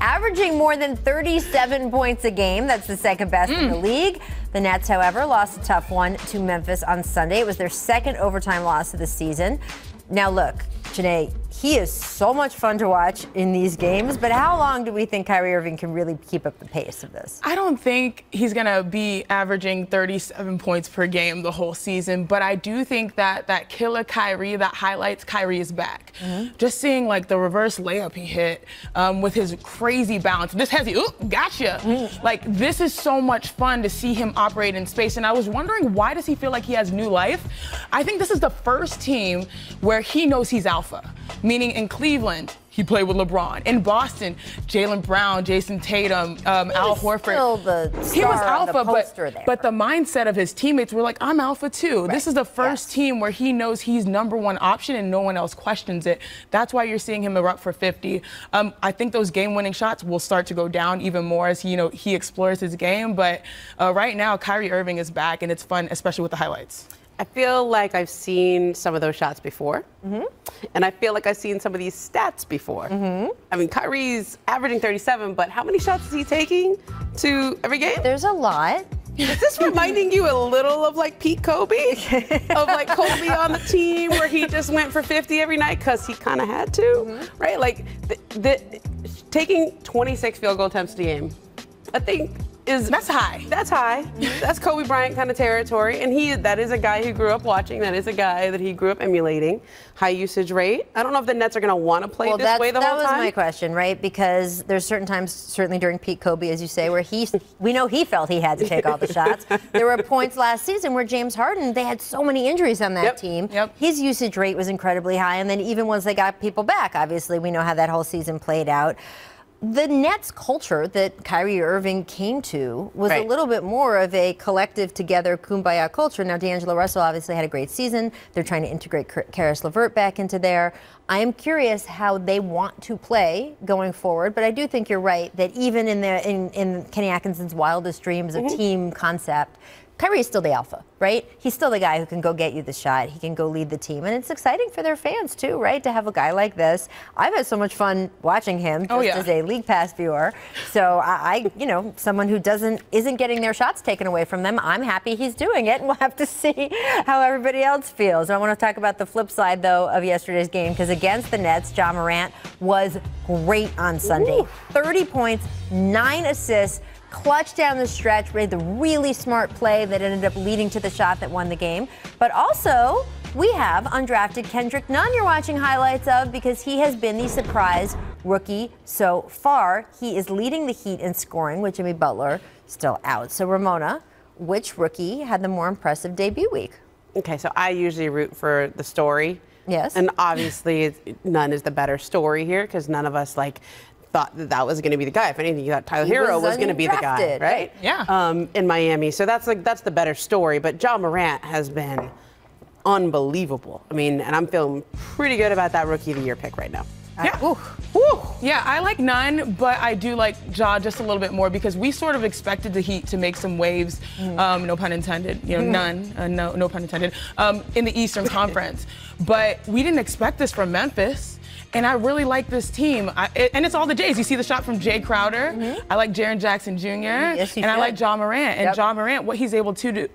averaging more than 37 points a game. That's the second best in the league. The Nets, however, lost a tough one to Memphis on Sunday. It was their second overtime loss of the season. Now, look, Janae, he is so much fun to watch in these games, but how long do we think Kyrie Irving can really keep up the pace of this? I don't think he's going to be averaging 37 points per game the whole season, but I do think that killer Kyrie that highlights Kyrie is back. Just seeing like the reverse layup he hit with his crazy bounce. This heavy, gotcha. Like this is so much fun to see him operate in space, and I was wondering, why does he feel like he has new life? I think this is the first team where he knows he's alpha. Meaning in Cleveland, he played with LeBron. In Boston, Jaylen Brown, Jason Tatum, Al Horford. He was alpha, but the mindset of his teammates were like, I'm alpha too. Right. This is the first team where he knows he's number one option and no one else questions it. That's why you're seeing him erupt for 50. I think those game-winning shots will start to go down even more as he explores his game. But right now, Kyrie Irving is back, and it's fun, especially with the highlights. I feel like I've seen some of those shots before, and I feel like I've seen some of these stats before. I mean, Kyrie's averaging 37, but how many shots is he taking to every game? There's a lot. Is this reminding you a little of like Pete Kobe? Of like Kobe on the team where he just went for 50 every night because he kind of had to, right? Like taking 26 field goal attempts a game, I think that's high. That's high. That's Kobe Bryant kind of territory, and that is a guy he grew up watching. That is a guy that he grew up emulating. High usage rate. I don't know if the Nets are going to want to play this way the whole time. That was my question, right? Because there's certain times, certainly during Pete Kobe, as you say, where we know he felt he had to take all the shots. There were points last season where James Harden, they had so many injuries on that team. His usage rate was incredibly high, and then even once they got people back, obviously we know how that whole season played out. The Nets culture that Kyrie Irving came to was a little bit more of a collective together kumbaya culture. Now, D'Angelo Russell obviously had a great season. They're trying to integrate Karis LeVert back into there. I am curious how they want to play going forward, but I do think you're right that even in Kenny Atkinson's wildest dreams of team concept, Kyrie is still the alpha, right? He's still the guy who can go get you the shot. He can go lead the team. And it's exciting for their fans, too, right, to have a guy like this. I've had so much fun watching him just as a League Pass viewer. So I someone who isn't getting their shots taken away from them, I'm happy he's doing it. And we'll have to see how everybody else feels. I want to talk about the flip side, though, of yesterday's game, because against the Nets, Ja Morant was great on Sunday. 30 points, 9 assists. Clutch down the stretch, made the really smart play that ended up leading to the shot that won the game. But also, we have undrafted Kendrick Nunn you're watching highlights of because he has been the surprise rookie so far. He is leading the Heat in scoring with Jimmy Butler still out. So, Ramona, which rookie had the more impressive debut week? Okay, so I usually root for the story. Yes. And obviously, Nunn is the better story here because none of us, thought that was going to be the guy. If anything, you thought Tyler Hero was going to be the guy, right? Yeah. In Miami. So that's the better story. But Ja Morant has been unbelievable. I mean, and I'm feeling pretty good about that Rookie of the Year pick right now. Yeah, I like Nunn, but I do like Ja just a little bit more because we sort of expected the Heat to make some waves, no pun intended, Nunn, no pun intended, in the Eastern Conference. But we didn't expect this from Memphis. And I really like this team. And it's all the Jays. You see the shot from Jay Crowder. I like Jaren Jackson Jr. And I like Ja Morant. And Ja Morant, what he's able to do,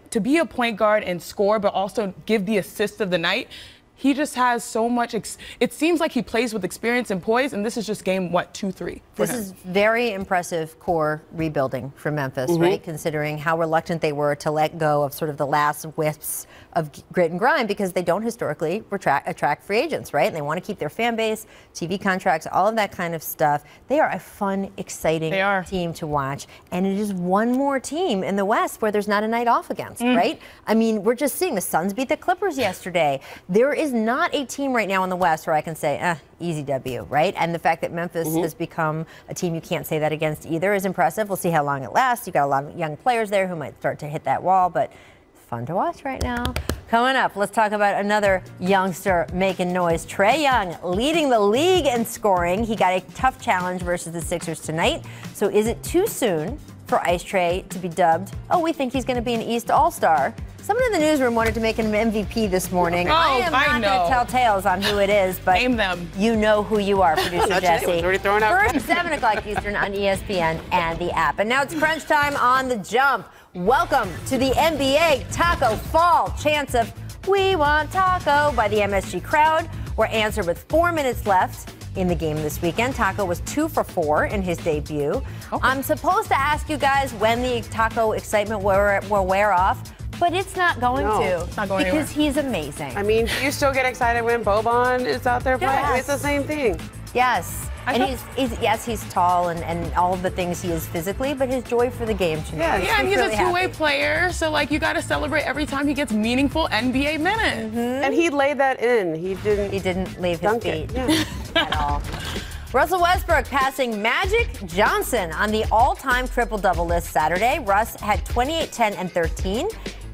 to be a point guard and score, but also give the assist of the night. He just has so much. It seems like he plays with experience and poise, and this is just game, 2-3 for him. This is very impressive core rebuilding for Memphis, right? Considering how reluctant they were to let go of sort of the last wisps of grit and grind because they don't historically attract free agents, right? And they want to keep their fan base, TV contracts, all of that kind of stuff. They are a fun, exciting team to watch. And it is one more team in the West where there's not a night off against, right? I mean, we're just seeing the Suns beat the Clippers yesterday. There is not a team right now in the West where I can say, easy W, right? And the fact that Memphis has become a team you can't say that against either is impressive. We'll see how long it lasts. You've got a lot of young players there who might start to hit that wall, but fun to watch right now. Coming up, let's talk about another youngster making noise. Trae Young leading the league in scoring. He got a tough challenge versus the Sixers tonight. So is it too soon for Ice Trae to be dubbed, we think he's going to be an East All-Star? Someone in the newsroom wanted to make him MVP this morning. Oh, I am not going to tell tales on who it is, but name them. You know who you are, producer Jesse. First, 7 o'clock Eastern on ESPN and the app. And now it's crunch time on the jump. Welcome to the NBA Taco Fall. Chants of "We Want Taco" by the MSG crowd were answered with 4 minutes left in the game this weekend. Taco was 2 for 4 in his debut. Okay. I'm supposed to ask you guys when the taco excitement will wear off. But it's not going to. It's not going because anywhere. He's amazing. I mean, you still get excited when Boban is out there playing. Yes. It's the same thing. Yes. He's tall and all of the things he is physically, but his joy for the game to me. Yeah, and he's a two-way player, so like you got to celebrate every time he gets meaningful NBA minutes. Mm-hmm. And he laid that in. He didn't leave his feet at all. Russell Westbrook passing Magic Johnson on the all-time triple-double list Saturday. Russ had 28, 10, and 13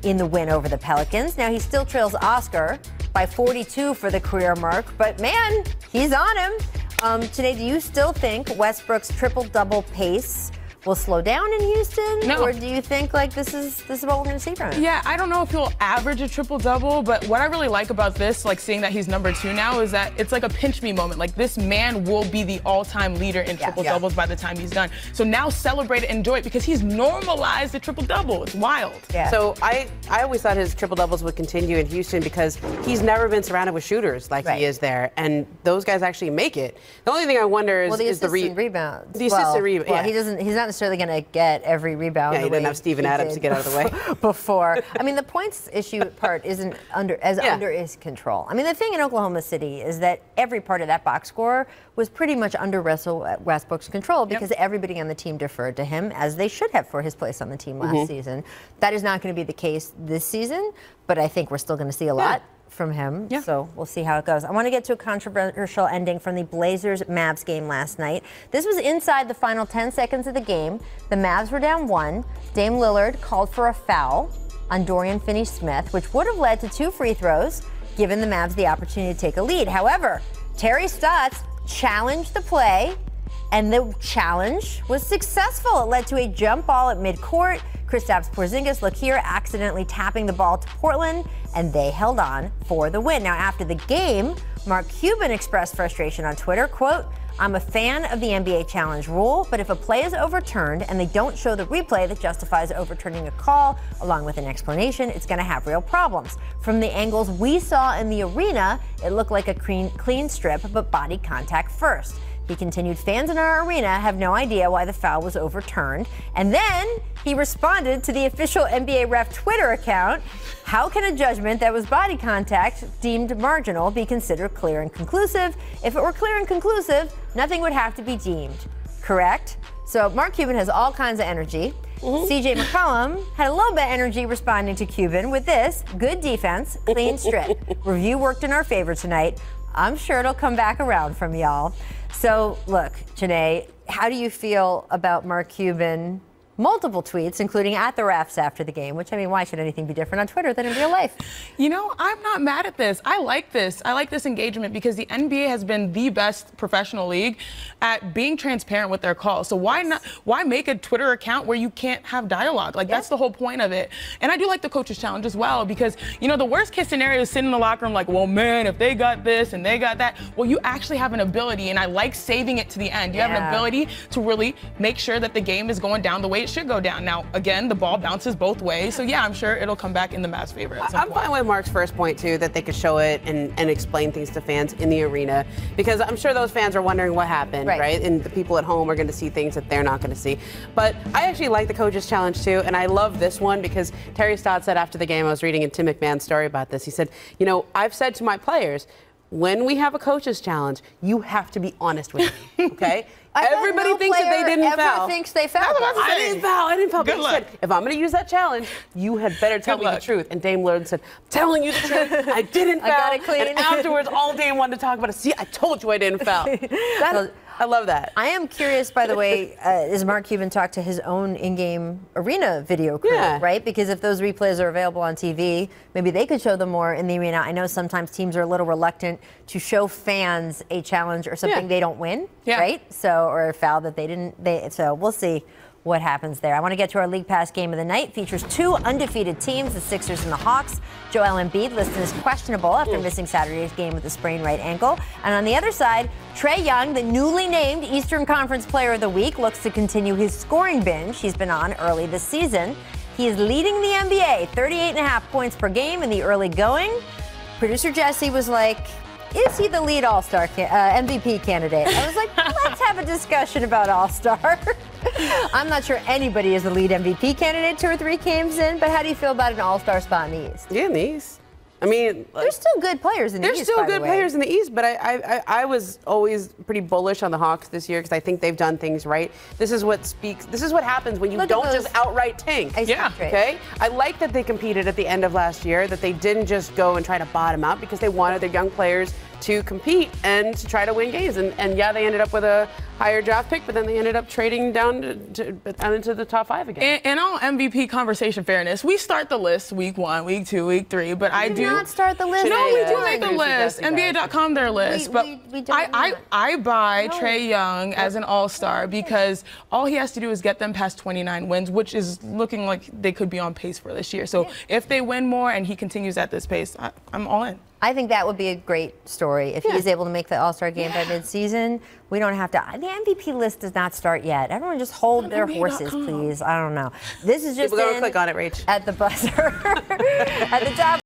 in the win over the Pelicans. Now he still trails Oscar by 42 for the career mark, but man, he's on him. Today, do you still think Westbrook's triple-double pace will slow down in Houston? No. Or do you think like this is what we're going to see from him? Yeah, I don't know if he'll average a triple-double, but what I really like about this, like seeing that he's number 2 now, is that it's like a pinch me moment. Like this man will be the all-time leader in triple-doubles by the time he's done. So now celebrate it, enjoy it, because he's normalized the triple-double. It's wild. Yeah. So I always thought his triple-doubles would continue in Houston because he's never been surrounded with shooters like he is there, and those guys actually make it. The only thing I wonder is the rebounds. The assistant rebound. Well, he's not necessarily going to get every rebound. Yeah, he didn't have Steven Adams to get out of the way before. I mean, the points issue part isn't under his control. I mean, the thing in Oklahoma City is that every part of that box score was pretty much under Russell Westbrook's control because everybody on the team deferred to him, as they should have for his place on the team last season. That is not going to be the case this season, but I think we're still going to see a lot from him, so we'll see how it goes. I want to get to a controversial ending from the Blazers-Mavs game last night. This was inside the final 10 seconds of the game. The Mavs were down 1. Dame Lillard called for a foul on Dorian Finney-Smith, which would have led to 2 free throws, giving the Mavs the opportunity to take a lead. However, Terry Stotts challenged the play, and the challenge was successful. It led to a jump ball at midcourt. Kristaps Porzingis, look here, accidentally tapping the ball to Portland, and they held on for the win. Now, after the game, Mark Cuban expressed frustration on Twitter, quote, "I'm a fan of the NBA challenge rule, but if a play is overturned and they don't show the replay that justifies overturning a call along with an explanation, it's going to have real problems. From the angles we saw in the arena, it looked like a clean strip, but body contact first." He continued, "Fans in our arena have no idea why the foul was overturned." And then he responded to the official NBA ref Twitter account, "How can a judgment that was body contact deemed marginal be considered clear and conclusive? If it were clear and conclusive, nothing would have to be deemed. Correct?" So Mark Cuban has all kinds of energy. CJ McCollum had a little bit of energy responding to Cuban with this: "Good defense, clean strip. Review worked in our favor tonight. I'm sure it'll come back around from y'all." So, look, Janae, how do you feel about Mark Cuban? Multiple tweets, including at the refs after the game, which, I mean, why should anything be different on Twitter than in real life? You know, I'm not mad at this. I like this. I like this engagement because the NBA has been the best professional league at being transparent with their calls. So why make a Twitter account where you can't have dialogue? Like, that's the whole point of it. And I do like the coaches challenge as well because, you know, the worst case scenario is sitting in the locker room like, well, man, if they got this and they got that. Well, you actually have an ability, and I like saving it to the end. You have an ability to really make sure that the game is going down the way it should go down. Now, again, the ball bounces both ways. So, yeah, I'm sure it'll come back in the Mavs' favor at some point. I'm fine with Mark's first point, too, that they could show it and explain things to fans in the arena, because I'm sure those fans are wondering what happened, right? And the people at home are going to see things that they're not going to see. But I actually like the coaches challenge, too, and I love this one because Terry Stotts said after the game, I was reading in Tim McMahon's story about this, he said, you know, I've said to my players, when we have a coaches challenge, you have to be honest with me, okay? Everybody thinks that they didn't foul. Thinks they fouled. I didn't foul. But he said, if I'm going to use that challenge, you had better tell me the truth. And Dame Lillard said, I'm telling you the truth. I didn't foul. I got it clean. And afterwards, all Dame wanted to talk about it. See, I told you I didn't foul. I love that. I am curious, by the way, is Mark Cuban talk to his own in-game arena video crew, right? Because if those replays are available on TV, maybe they could show them more in the arena. I know sometimes teams are a little reluctant to show fans a challenge or something they don't win, right? So, or a foul that they didn't. So we'll see what happens there. I want to get to our League Pass game of the night. Features 2 undefeated teams, the Sixers and the Hawks. Joel Embiid listed as questionable after missing Saturday's game with a sprained right ankle. And on the other side, Trae Young, the newly named Eastern Conference Player of the Week, looks to continue his scoring binge he's been on early this season. He is leading the NBA, 38.5 points per game in the early going. Producer Jesse was like, is he the lead All-Star MVP candidate? I was like, let's have a discussion about All-Star. I'm not sure anybody is the lead MVP candidate 2 or 3 games in, but how do you feel about an All-Star spot in the East? Yeah, in the East. I mean, there's still good players in the East. There's still good players in the East, but I was always pretty bullish on the Hawks this year because I think they've done things right. This is what happens when you don't just outright tank. Yeah. Okay. I like that they competed at the end of last year, that they didn't just go and try to bottom out because they wanted their young players to compete and to try to win games. And yeah, they ended up with a higher draft pick, but then they ended up trading down into the top 5 again. In all MVP conversation fairness, we start the list week 1, week 2, week 3, but I do not start the list. No, we do make the list. NBA.com their list, but I buy Trae Young as an All-Star because all he has to do is get them past 29 wins, which is looking like they could be on pace for this year. So if they win more and he continues at this pace, I'm all in. I think that would be a great story if he is able to make the All-Star game by midseason. We don't have to. The MVP list does not start yet. Everyone just hold their horses, please. I don't know. This is just People go click on it, Rach. at the buzzer at the top.